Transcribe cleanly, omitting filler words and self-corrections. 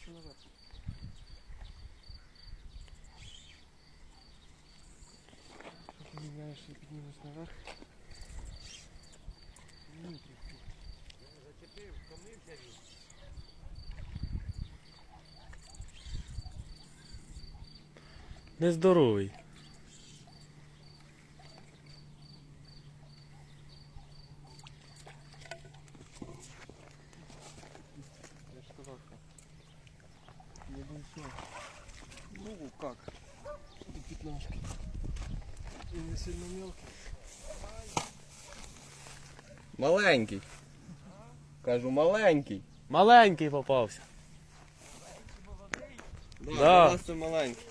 Поднимайся наверх. Поменяешься и поднимусь наверх. Зачепив, втомився він. Нездоровий. Я же сказал, что не большой. Ну как? И пятнашки. И не сильно мелкий. Маленький. Кажу, маленький. Маленький попався. Да, Да. у нас це маленький.